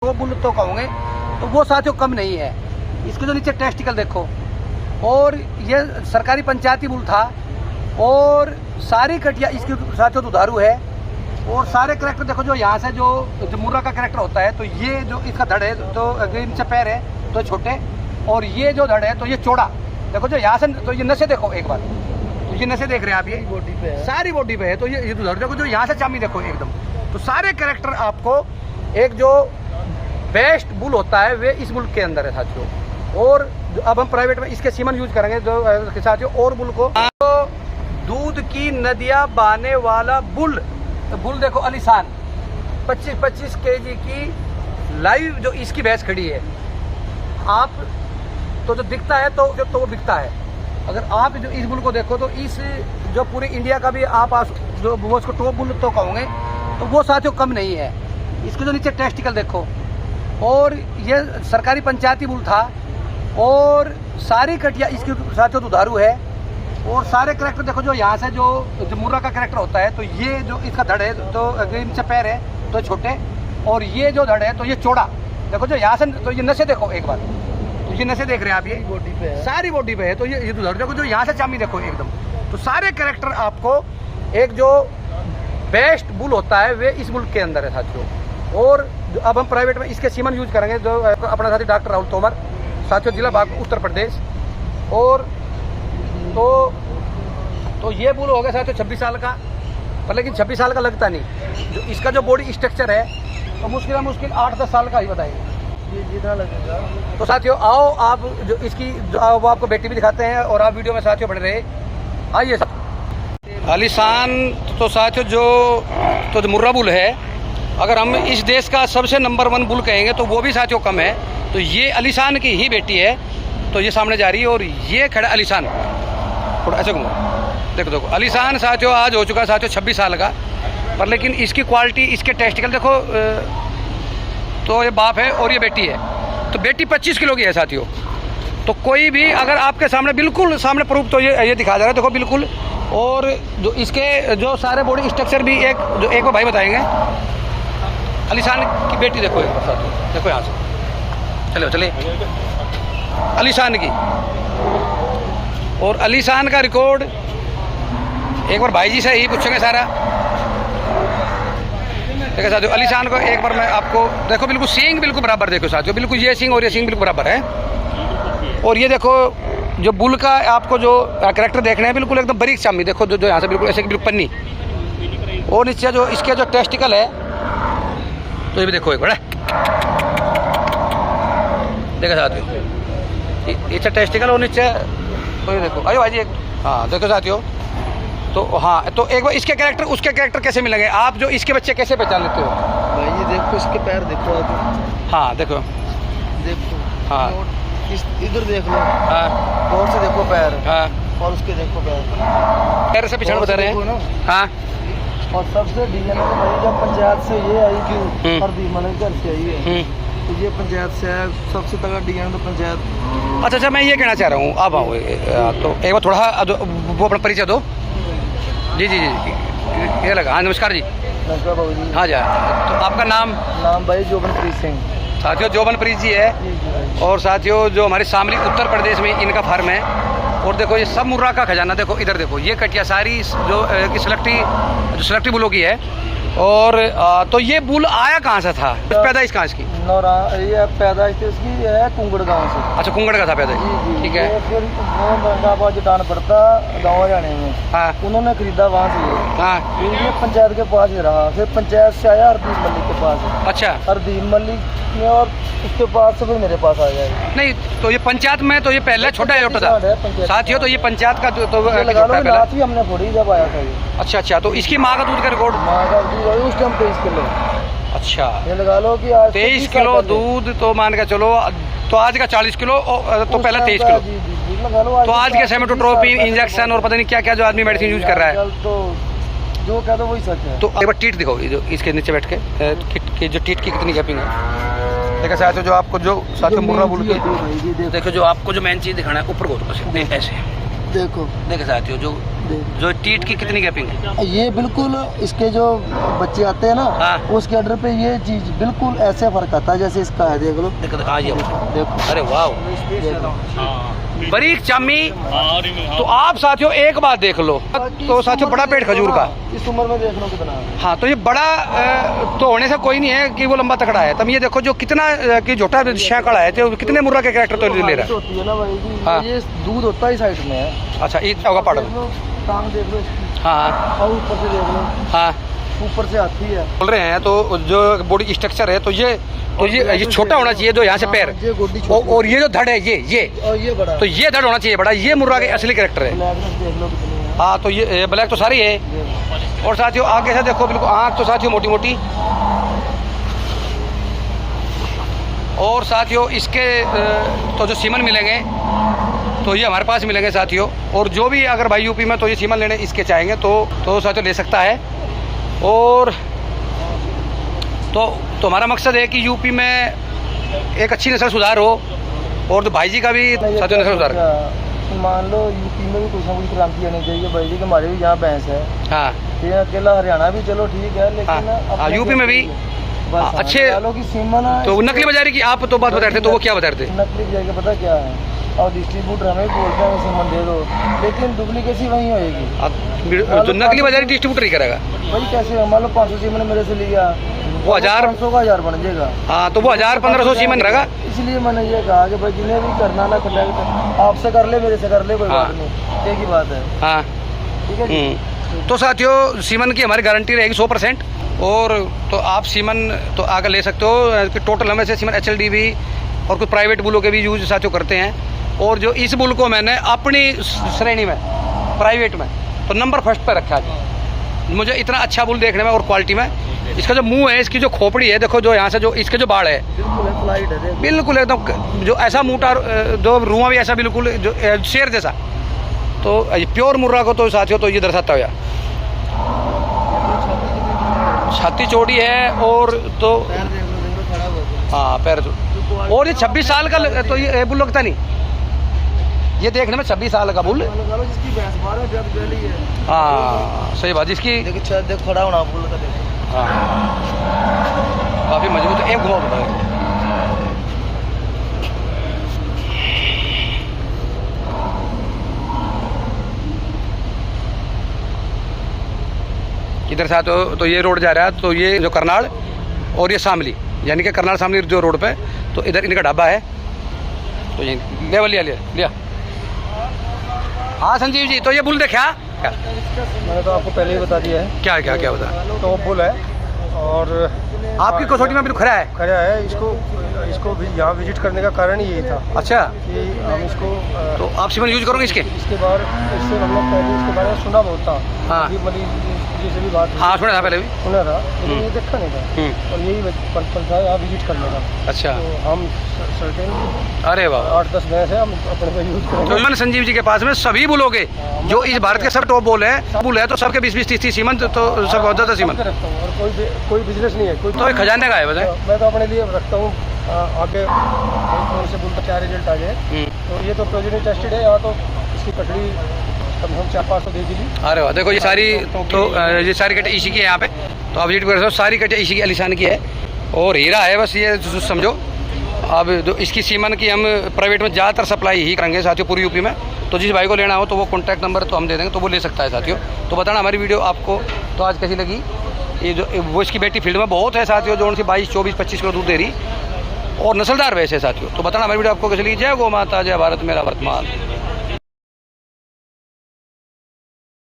वो बुल तो कहूँगे तो वो साथियों कम नहीं है। इसके जो नीचे टेस्टिकल देखो, और ये सरकारी पंचायती बुल था, और सारी कटिया इसकी साथियों दुधारू है। और सारे करेक्टर देखो, जो यहाँ से जो मुर्रा का करेक्टर होता है, तो ये जो इसका धड़ है तो नीचे पैर है तो छोटे, और ये जो धड़ है तो ये चौड़ा। देखो जो यहाँ से, तो ये नशे देखो एक बार, तो ये नशे देख रहे हैं आप, ये बॉडी पे है, सारी बॉडी पे है। तो ये धड़ देखो, जो यहाँ से चामी देखो एकदम। तो सारे करेक्टर आपको एक जो बेस्ट बुल होता है वे इस बुल के अंदर है साथियों। और अब हम प्राइवेट में इसके सीमन यूज करेंगे जो साथियों। और बुल को तो दूध की नदियाँ बहाने वाला बुल, तो बुल देखो अलीशान 25-25 kg की लाइव जो इसकी भैंस खड़ी है। आप तो जो दिखता है तो वो बिकता है। अगर आप जो इस बुल को देखो तो इस जो पूरी इंडिया का भी आप जो वो उसको टॉप बुल तो कहूँगे तो वो साथियों कम नहीं है। इसके जो नीचे टेस्टिकल देखो, और ये सरकारी पंचायती बुल था, और सारी कटिया इसकी साथियों दुधारू है। और सारे करेक्टर देखो, जो यहाँ से जो मुर्रा का करेक्टर होता है, तो ये जो इसका धड़ है तो नीचे पैर है तो छोटे, और ये जो धड़ है तो ये चौड़ा। देखो जो यहाँ से, तो ये नशे देखो एक बार, तो ये नशे देख रहे हैं आप, ये बॉडी पे है, सारी बॉडी पे है। तो ये धड़ देखो, जो यहाँ से चामी देखो एकदम। तो सारे करेक्टर आपको एक जो बेस्ट बुल होता है वे इस बुल के अंदर है साथियों। और अब हम प्राइवेट में इसके सीमन यूज करेंगे जो अपना साथी डॉक्टर राहुल तोमर, साथियों जिला बागपत उत्तर प्रदेश। और तो ये बुल हो गया साथियों 26 साल का, पर लेकिन 26 साल का लगता नहीं। जो इसका जो बॉडी स्ट्रक्चर है तो मुश्किल 8-10 साल का ही बताएंगे, ये जितना लगेगा। तो साथियों आओ आप जो इसकी वो आपको बेटी भी दिखाते हैं, और आप वीडियो में साथियों बने रहे। आइए अलीशान तो साथियों जो मुर्रा बुल है, अगर हम इस देश का सबसे नंबर 1 बुल कहेंगे तो वो भी साथियों कम है। तो ये अलीशान की ही बेटी है, तो ये सामने जा रही है, और ये खड़ा अलीशान। थोड़ा ऐसे घूमो, देखो अलीशान साथियों आज हो चुका है साथियों 26 साल का, पर लेकिन इसकी क्वालिटी, इसके टेस्टिकल देखो। तो ये बाप है और ये बेटी है, तो बेटी 25 किलो की है साथियों। तो कोई भी अगर आपके सामने बिल्कुल सामने प्रूफ, तो ये दिखा जा रहा है देखो बिल्कुल। और जो इसके जो सारे बॉडी स्ट्रक्चर भी एक भाई बताएंगे। अलीशान की बेटी देखो एक बार साथियों, देखो यहाँ से चलिए अलीशान की। और अलीशान का रिकॉर्ड एक बार भाई जी से ही पूछेंगे सारा। देखो साथियों अलीशान को एक बार मैं आपको देखो, बिल्कुल सींग बिल्कुल बराबर देखो साथियों, बिल्कुल ये सींग और ये सींग बिल्कुल बराबर है। और ये देखो जो बुल का आपको जो करेक्टर देखने हैं, बिल्कुल एकदम बारीक चामी देखो, जो यहाँ से बिल्कुल ऐसे बिल्कुल पन्नी। और नीचे जो इसके जो टेस्टिकल है, तो ये भी देखो एक बड़ा देखो साथियों, नीचे टेस्टिकल और नीचे तो ये देखो। अरे भाई जी हाँ देखो साथियों। तो हाँ, तो एक बार इसके कैरेक्टर उसके कैरेक्टर कैसे मिलेंगे, आप जो इसके बच्चे कैसे पहचान लेते हो? भाई ये देखो, इसके पैर देखो आप। हाँ देखो हाँ, इधर देख लो, हाँ और से देखो पैर, हाँ, और उसके देखो पैर से पिछड़ बता रहे हैं। हाँ, और सबसे डीएनए तो भाई जब पंचायत से ये आई कि हरदीप मलिक घर से आई है, तो ये पंचायत से है, सबसे तगड़ा डीएनए तो पंचायत। अच्छा मैं ये कहना चाह रहा हूँ, अब आओ तो एक बार थोड़ा वो अपना परिचय दो। जी ये लगा। हाँ नमस्कार जी। नमस्कार बाबू जी। हाँ जी, तो आपका नाम भाई जोबनप्रीत सिंह साथियों, जोबनप्रीत जी है। और साथियों जो हमारे शामली उत्तर प्रदेश में इनका फार्म है। और देखो ये सब मुर्रा का खजाना देखो, इधर देखो ये कटिया सारी जो सिलेक्टी बुलों की है। और तो ये बुल आया कहाँ से था, पैदाइश कहाँ इसकी? ये पैदाइश तो इसकी है कुंगड़ गांव से। अच्छा कुंगड़ का था पैदाइश, ठीक है। फिर वो जटान पड़ता गाँव हरियाणा में, हाँ उन्होंने खरीदा वहाँ से। हाँ, फिर ये पंचायत के पास ही रहा, फिर पंचायत से आया हरदीप मलिक के पास। अच्छा हरदीप मलिक में, और उसके पास से फिर मेरे पास आ गया। नहीं तो ये पंचायत में तो ये पहले छोटा है था साथियों, तो ये पंचायत का तो लगा लो रात ही हमने फोड़ी जब आया था ये। अच्छा, तो इसकी माँ का दूध का रिकॉर्ड? माँ का दूध उस टाइम 23 किलो। अच्छा, ये लगा लो कि आज 23 किलो दूध, तो मान के चलो तो आज का 40 किलो, तो पहले 23 किलो। तो आज के सेमेटोट्रोपी इंजेक्शन और पता नहीं क्या क्या जो आदमी मेडिसिन यूज कर रहा है, तो जो कह दो वही सच है। तो एक बार टीट दिखाओ, जो इसके नीचे बैठ के जो टीट की कितनी गैपिंग है। देखो साथियों जो आपको जो साथियों मुर्रा बुल के देखो, जो आपको जो मेन चीज दिखाना है ऊपर को, ऐसे देखो साथियों जो जो टीट की कितनी गैपिंग है? ये बिल्कुल इसके जो बच्चे आते हैं ना, हाँ। उसके ऑर्डर पे ये चीज बिल्कुल ऐसे फर्क आता है जैसे इसका है, देख लो। हाँ ये देखो, अरे वाह, देखो। बारीक चामी। तो आप साथियों एक बात देख लो, तो साथियों बड़ा पेट खजूर का, इस उम्र में देख लो कितना है। हाँ तो ये बड़ा तो होने से कोई नहीं है कि वो लंबा तकड़ा है। तब ये देखो जो कितना कि झोटा शैकड़ा है, तो कितने मुर्रा के कैरेक्टर तो ले रहा है। होती है ना भाई जी, हाँ। ये दूध होता है साइड में है। अच्छा इतना होगा पड़। देख लो, टांग देख लो इसकी। हाँ और ऊपर से देख लो, हाँ ऊपर से आती है। बोल रहे हैं तो जो बॉडी स्ट्रक्चर है, तो ये छोटा होना चाहिए, जो यहाँ से पैर, ये गोडी छोटी और ये जो धड़ है ये और ये बड़ा तो ये धड़ होना चाहिए बड़ा। ये मुर्रा के असली कैरेक्टर है। ब्लैकनेस देख लो कितनी है। हाँ तो ये ब्लैक तो सारी है। ये और साथियों आगे से देखो, बिल्कुल आँख तो साथियों मोटी मोटी। और साथियों इसके तो जो सीमन मिलेंगे तो ये हमारे पास मिलेंगे साथियों। और जो भी अगर भाई यूपी में तो ये सीमन लेने इसके चाहेंगे तो साथियों ले सकता है। और तो हमारा मकसद है कि यूपी में एक अच्छी नस्ल सुधार हो, और तो भाई जी का भी साथियों नस्ल सुधार। मान लो यूपी में भी कुछ ना कुछ क्रांति आनी चाहिए भाई जी, कि हमारे भी यहाँ भैंस है। हाँ ये अकेला हरियाणा भी चलो ठीक है, लेकिन हाँ, यूपी में भी अच्छे की सीमन है। तो नकली बाजारी की आप तो बात बता रहे थे, तो वो क्या बता रहे थे? नकली बाजारी का पता क्या है, और डिस्ट्रीब्यूटर हमें बोलते हैं सीमन दे दो, लेकिन डुप्लीकेसी वहीं होएगी। जो नकली बाजारी डिस्ट्रीब्यूटर ही करेगा भाई। कैसे मान लो 500 सीमन मेरे से लिया, वो 1000 500 का 1000 बन जाएगा। हाँ तो वो 1000-1500 सीमन रहेगा। इसलिए मैंने ये कहा कि भाई जिन्हें भी करना ना कॉन्टैक्ट आपसे कर ले, मेरे से कर ले, कोई हाँ। बात नहीं, एक ही बात है। हाँ ठीक है जी। तो साथियों सीमन की हमारी गारंटी रहेगी 100%। और तो आप सीमन तो आकर ले सकते हो कि टोटल हमें से सीमन HLD भी और कुछ प्राइवेट बुलों के भी यूज साथियों करते हैं। और जो इस बुल को मैंने अपनी श्रेणी में प्राइवेट में तो नंबर फर्स्ट पर रखा है। मुझे इतना अच्छा बुल देखने में और क्वालिटी में, इसका जो मुंह है, इसकी जो खोपड़ी है, देखो जो यहाँ से जो इसके जो बाड़ है बिल्कुल है, फ्लाइट है, देख। बिल्कुल एकदम जो ऐसा मोटा, जो रुआ भी ऐसा बिल्कुल जो शेर जैसा। तो ये प्योर मुर्रा को तो साथियों तो ये दर्शाता हो यार। छाती चौड़ी है और तो पैर देख लो खड़ा हुआ। हाँ पैर तो, और ये 26 साल का तो ये बुल लगता नहीं, ये देखने में 26 साल का बुल। जिसकी भैंस 12 जब गली है। हाँ सही बात, इसकी देखो देख खड़ा होना बुल का, देखो। हाँ काफ़ी मजबूत है। एक घुमाओ बताओ, इधर से तो ये रोड जा रहा है, तो ये जो करनाल और ये शामली, यानी कि करनाल शामली जो रोड पे, तो इधर इनका ढाबा है। तो ये लेवल लिया। हाँ संजीव जी, तो ये बुल देखा क्या? मैंने तो आपको पहले ही बता दिया है। क्या बता? टॉप बुल है और आपकी कसौटी में भी खड़ा है। खड़ा है। इसको भी यहाँ विजिट करने का कारण ही यही था। अच्छा, कि हम इसको तो आप सीमन यूज करोगे इसके? इसके बारे इससे हम लोग पहले इसके बारे में सुना बहुत था। हाँ। कि मतलब जिसे भी बात हाँ सुना था पहले भी। सुना था, लेकिन ये देखा नहीं था। और यही पर्पल था यहाँ विजिट करने का। अच्छा, तो हम सर्टेन अरे वाह, 8-10 भैंस है, हम अपने पे यूज करेंगे। तो संजीव जी के पास में सभी बुलोगे जो इस भारत के सब टॉप बुल है तो सबके 20-30 सीमन तो सब बहुत ज़्यादा सीमन रखता हूँ, और कोई बिजनेस नहीं है, कोई तो खजाने का है बताए। मैं तो अपने लिए रखता हूँ। आगे कौन से बुल का क्या रिजल्ट आ जाए। तो ये तो प्रोजेक्ट टेस्टेड है, यहाँ तो इसकी पटड़ी कम से कम 400-500 दे दी। अरे वाह, देखो ये सारी तो ये सारी कटे इसी की है यहाँ पे, तो आप विजिट कर सकते हो। सारी कटे इसी की अलीशान की है और हीरा है, बस ये समझो। अब इसकी सीमन की हम प्राइवेट में ज़्यादातर सप्लाई ही करेंगे साथियों पूरी यूपी में। तो जिस भाई को लेना हो तो वो कॉन्टैक्ट नंबर तो हम दे देंगे, तो वो ले सकता है साथियों। तो बताना हमारी वीडियो आपको तो आज कैसी लगी। ये जो वो इसकी बेटी फील्ड में बहुत है साथियों, जो उनसे 22, 24, 25 किलो दूध दे रही और नस्लदार वैसे साथियों। तो बताना हमारी वीडियो आपको कैसी लगी। जय गौ माता, जय भारत मेरा वर्तमान।